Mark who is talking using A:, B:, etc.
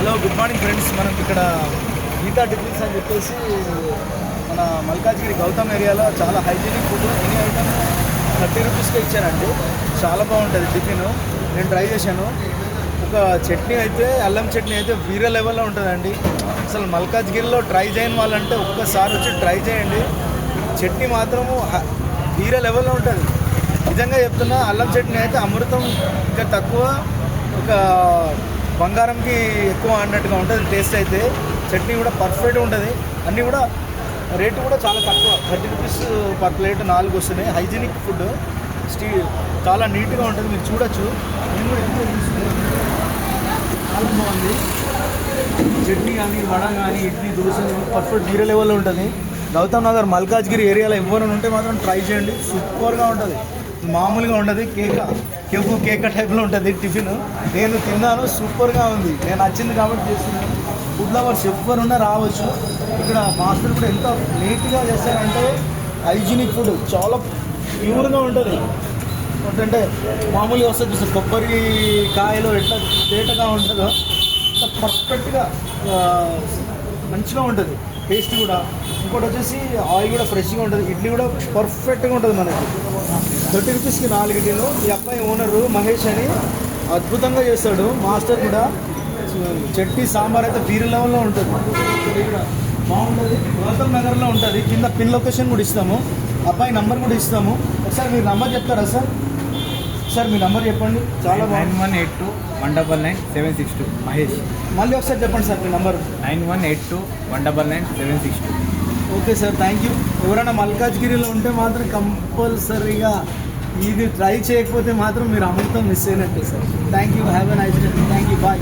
A: Hello, good morning friends. మనం ఇక్కడ Gita tiffins అని చెప్పేసి మన మల్కాజ్గిరి గౌతమ్ ఏరియాలో చాలా హైజీనిక్ ఫుడ్ ఎనీ ఐటమ్ 30 రూపీస్కే ఇచ్చానండి. చాలా బాగుంటుంది టిఫిన్. నేను ట్రై చేశాను. ఒక చట్నీ అయితే, అల్లం చట్నీ అయితే వీరే లెవెల్లో ఉంటుందండి. అసలు మల్కాజ్గిరిలో ట్రై చేయని వాళ్ళంటే ఒక్కసారి వచ్చి ట్రై చేయండి. చట్నీ మాత్రము వీరే లెవెల్లో ఉంటుంది. నిజంగా చెప్తున్నా, అల్లం చట్నీ అయితే అమృతం ఇంకా తక్కువ, ఒక బంగారంకి ఎక్కువ అన్నట్టుగా ఉంటుంది టేస్ట్. అయితే చట్నీ కూడా పర్ఫెక్ట్గా ఉంటుంది. అన్నీ కూడా రేటు కూడా చాలా తక్కువ, 30 రూపీస్ పర్ ప్లేట్ 4 వస్తున్నాయి. హైజీనిక్ ఫుడ్, చాలా నీట్గా ఉంటుంది. మీరు చూడొచ్చు. నేను కూడా ఎక్కువ తీసుకున్నాను. చాలా బాగుంది. చట్నీ కానీ, వడ కానీ, ఇడ్లీ, దోశ పర్ఫెక్ట్ వేరే లెవెల్లో ఉంటుంది. గౌతమ్ నగర్ మల్కాజ్గిరి ఏరియాలో ఎవరైనా ఉంటే మాత్రం ట్రై చేయండి. సూపర్గా ఉంటుంది. మామూలుగా ఉండదు, కేక టైప్లో ఉంటుంది టిఫిన్. నేను తిన్నాను, సూపర్గా ఉంది. నేను నచ్చింది కాబట్టి చేస్తున్నాను. ఫుడ్ లవర్స్ ఎవరున్నా రావచ్చు. ఇక్కడ మాస్టర్ కూడా ఎంత నీట్గా చేస్తారంటే, హైజీనిక్ ఫుడ్ చాలా ప్యూర్గా ఉంటుంది. ఏంటంటే మామూలుగా వస్తుంది చూస్తే కొబ్బరి కాయలో ఎట్లా తేటగా ఉంటుందో అంత పర్ఫెక్ట్గా మంచిగా ఉంటుంది టేస్ట్ కూడా. ఇంకోటి వచ్చేసి ఆయిల్ కూడా ఫ్రెష్గా ఉంటుంది. ఇడ్లీ కూడా పర్ఫెక్ట్గా ఉంటుంది మనకి. 30 రూపీస్కి 4 ఇడ్లీలు. ఈ అబ్బాయి ఓనరు మహేష్ అని అద్భుతంగా చేస్తాడు. మాస్టర్ కూడా చట్నీ సాంబార్ అయితే వీరి లెవెల్లో ఉంటుంది. బాగుంటుంది. గౌతమ్ నగర్లో ఉంటుంది. కింద పిన్ లొకేషన్ కూడా ఇస్తాము. అబ్బాయి నంబర్ కూడా ఇస్తాము. ఒకసారి మీరు నంబర్ చెప్తారా సార్? సార్ మీ నంబర్ చెప్పండి. చాలా
B: 9182 199 762 మహేష్.
A: మళ్ళీ ఒకసారి చెప్పండి sir me number.
B: 9182 199 762.
A: Okay sir, thank you. ఎవరైనా మల్కాజ్గిరిలో ఉంటే మాత్రం కంపల్సరీగా ఇది ట్రై చేయకపోతే మాత్రం మీరు అమృతం మిస్ అయినట్టే sir. Thank you. Have a nice day. Thank you. Bye.